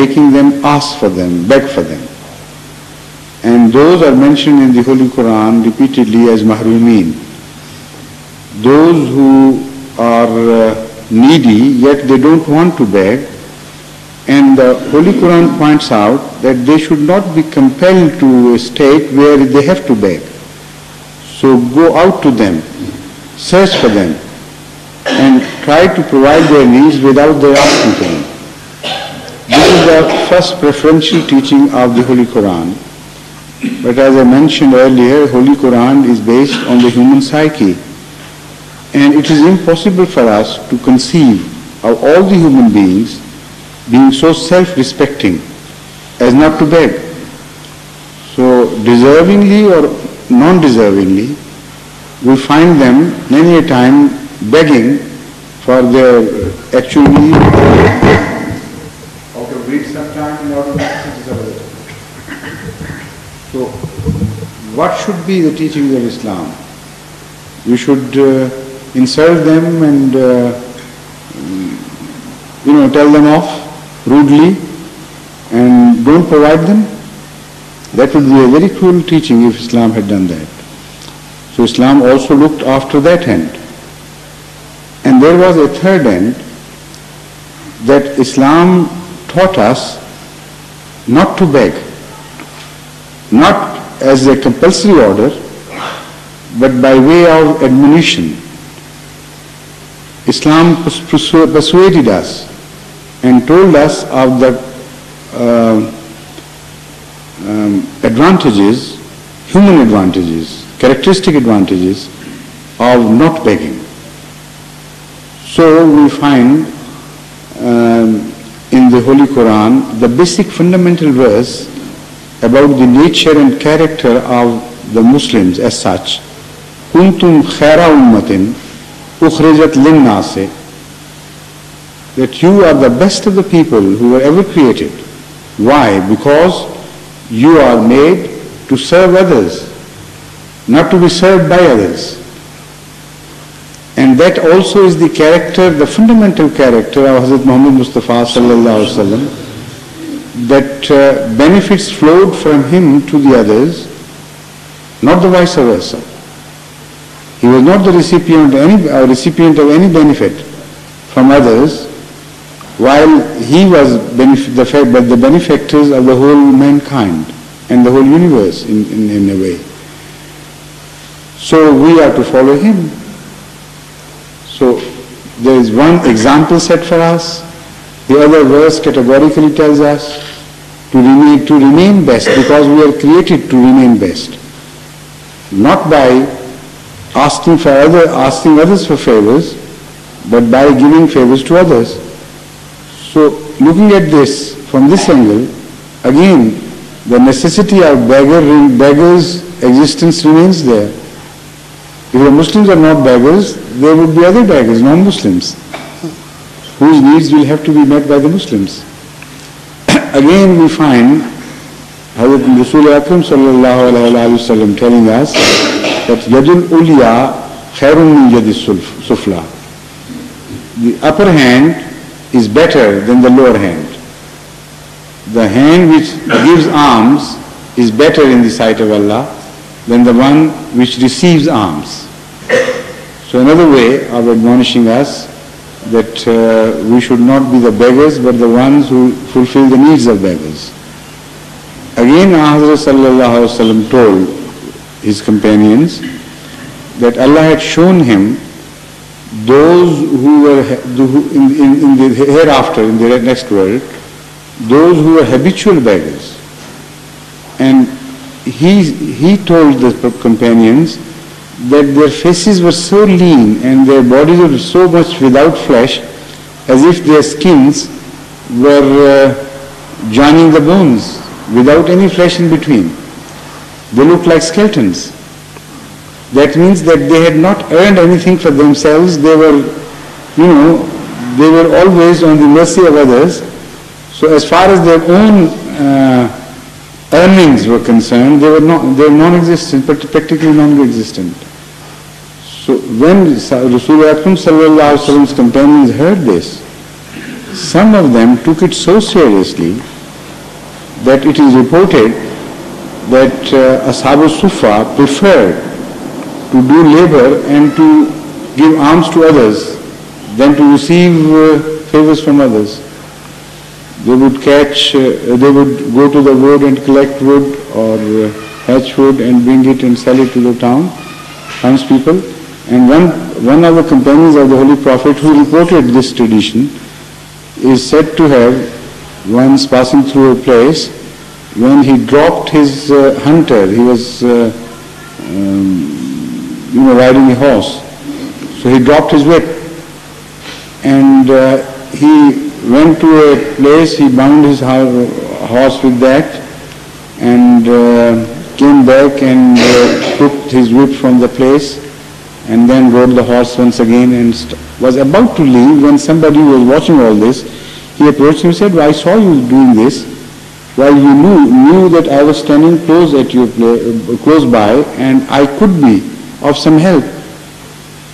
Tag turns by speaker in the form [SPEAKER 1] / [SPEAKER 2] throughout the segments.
[SPEAKER 1] making them ask for them, beg for them. And those are mentioned in the Holy Quran repeatedly as mahrumeen. Those who are needy, yet they don't want to beg. And the Holy Quran points out that they should not be compelled to a state where they have to beg. So go out to them, search for them, and try to provide their needs without their asking for them. This is the first preferential teaching of the Holy Quran. But as I mentioned earlier, Holy Quran is based on the human psyche. And it is impossible for us to conceive of all the human beings being so self-respecting as not to beg. So deservingly or non-deservingly, we find them many a time begging for their actual need. Okay, wait some time in order to deserve. So what should be the teachings of Islam? We should insult them and tell them off rudely and don't provide them. That would be a very cruel teaching if Islam had done that. So Islam also looked after that end. And there was a third end, that Islam taught us not to beg, not as a compulsory order, but by way of admonition. Islam persuaded us and told us of the advantages, human advantages, characteristic advantages of not begging. So we find in the Holy Quran the basic fundamental verse about the nature and character of the Muslims as such. Kuntum khaira ummatin ukhrijat linnase, that you are the best of the people who were ever created. Why? Because you are made to serve others, not to be served by others. And that also is the character, the fundamental character of Hadhrat Muhammad Mustafa sallallahu alaihi wasallam, that benefits flowed from him to the others, not the vice versa. He was not the recipient of any benefit from others, while he was the benefactors of the whole mankind and the whole universe in a way. So we are to follow him. So there is one example set for us. The other verse categorically tells us to remain best, because we are created to remain best. Not by asking others for favors, but by giving favors to others. So looking at this from this angle, again the necessity of beggars' existence remains there. If the Muslims are not beggars, there would be other beggars, non-Muslims, whose needs will have to be met by the Muslims. Again we find Hadhrat Rasul Akram sallallahu alayhi wa sallam telling us that Yadul Ulya khairun min Yadis Sufla. The upper hand is better than the lower hand. The hand which gives alms is better in the sight of Allah than the one which receives alms. So another way of admonishing us that we should not be the beggars, but the ones who fulfill the needs of beggars. Again, Hadhrat sallallahu alaihi wasallam told his companions that Allah had shown him those who were in the hereafter, in the next world, those who were habitual beggars. And he told the companions that their faces were so lean and their bodies were so much without flesh, as if their skins were joining the bones without any flesh in between. They looked like skeletons. That means that they had not earned anything for themselves. They were, they were always on the mercy of others. So as far as their own earnings were concerned, they were non-existent, practically non-existent. So when Rasul Akram sallallahu alaihi wasallam's companions heard this, some of them took it so seriously that it is reported that Ashab al-Sufa preferred to do labor and to give alms to others than to receive favors from others. They would they would go to the wood and collect wood or hatch wood and bring it and sell it to the townspeople. And one of the companions of the Holy Prophet who reported this tradition is said to have, once passing through a place, when he dropped his hunter, he was riding a horse. So he dropped his whip and he went to a place, he bound his horse with that and came back and took his whip from the place and then rode the horse once again and was about to leave when somebody who was watching all this, he approached him and said, "Well, I saw you doing this while you knew that I was standing close by and I could be of some help.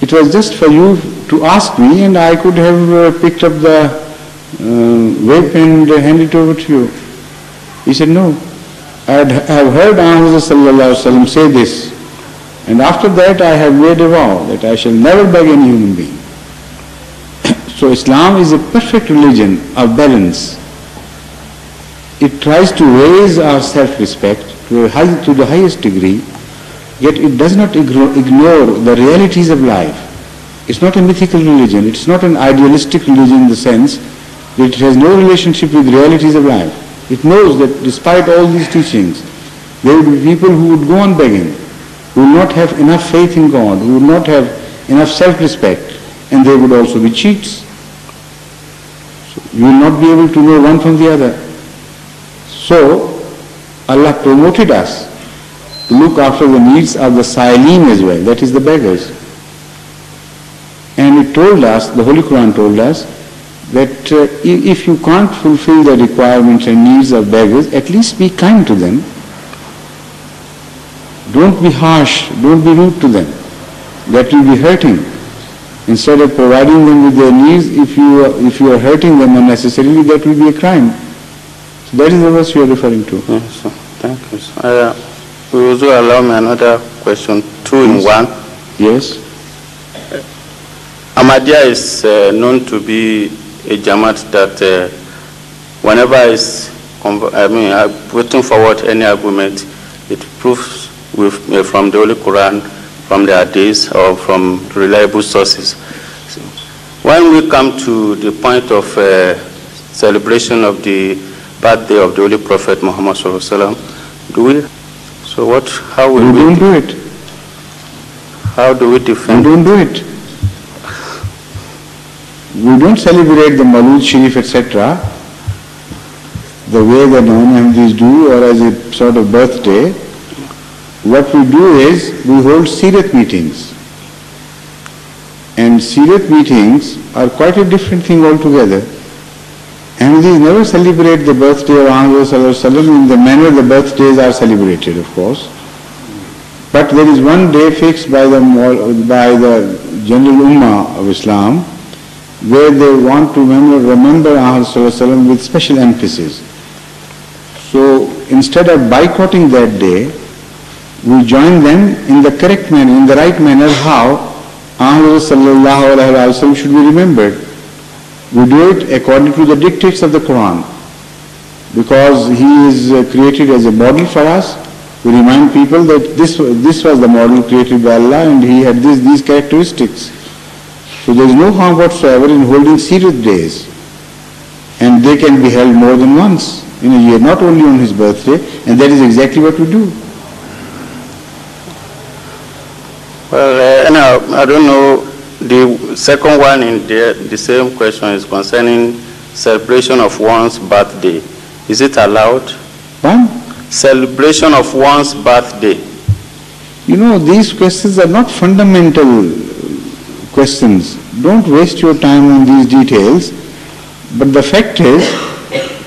[SPEAKER 1] It was just for you to ask me and I could have picked up the whip and handed it over to you." He said, "No, I have heard Hadhrat sallallahu alaihi wasallam say this, and after that I have made a vow that I shall never beg any human being." So Islam is a perfect religion of balance. It tries to raise our self-respect to the highest degree, yet it does not ignore the realities of life. It's not a mythical religion. It's not an idealistic religion in the sense that it has no relationship with realities of life. It knows that despite all these teachings, there will be people who would go on begging, who will not have enough faith in God, who will not have enough self-respect, and they would also be cheats. So you will not be able to know one from the other. So Allah promoted us to look after the needs of the Sa'ilin as well, that is the beggars. And it told us, the Holy Quran told us, that if you can't fulfill the requirements and needs of beggars, at least be kind to them. Don't be harsh, don't be rude to them. That will be hurting. Instead of providing them with their needs, if you are hurting them unnecessarily, that will be a crime. So that is the verse you are referring to.
[SPEAKER 2] Yes, sir. Thank you, sir. Will you also allow me another question, two in one?
[SPEAKER 1] Yes.
[SPEAKER 2] Ahmadiyya is known to be a Jamaat that whenever it's putting forward any argument, it proves from the Holy Quran, from the Hadith, or from reliable sources. So when we come to the point of celebration of the birthday of the Holy Prophet Muhammad sallallahu alaihi wasallam, do we? So what? How will we?
[SPEAKER 1] Don't do it.
[SPEAKER 2] How do we defend?
[SPEAKER 1] We don't do it. We don't celebrate the Mawlud Sharif, etc., the way the non-Ahmadis do, or as a sort of birthday. What we do is, we hold Seerat meetings. And Seerat meetings are quite a different thing altogether. Ahmadis never celebrate the birthday of Hadhrat in the manner the birthdays are celebrated, of course. But there is one day fixed by the general Ummah of Islam, where they want to remember Hadhrat with special emphasis. So instead of boycotting that day, we join them in the correct manner, in the right manner, how Hadhrat should be remembered. We do it according to the dictates of the Quran, because he is created as a model for us. We remind people that this was the model created by Allah and he had these characteristics. So there is no harm whatsoever in holding Seerat days, and they can be held more than once in a year, not only on his birthday, and that is exactly what we do.
[SPEAKER 2] Well, I don't know, the second one in the same question is concerning celebration of one's birthday. Is it allowed?
[SPEAKER 1] One?
[SPEAKER 2] Celebration of one's birthday.
[SPEAKER 1] You know, these questions are not fundamental questions. Don't waste your time on these details. But the fact is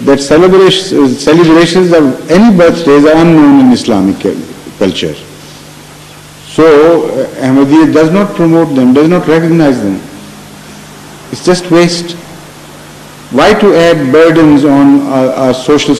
[SPEAKER 1] that celebrations of any birthdays are unknown in Islamic culture. So Ahmadiyya does not promote them, does not recognize them. It's just waste. Why to add burdens on our social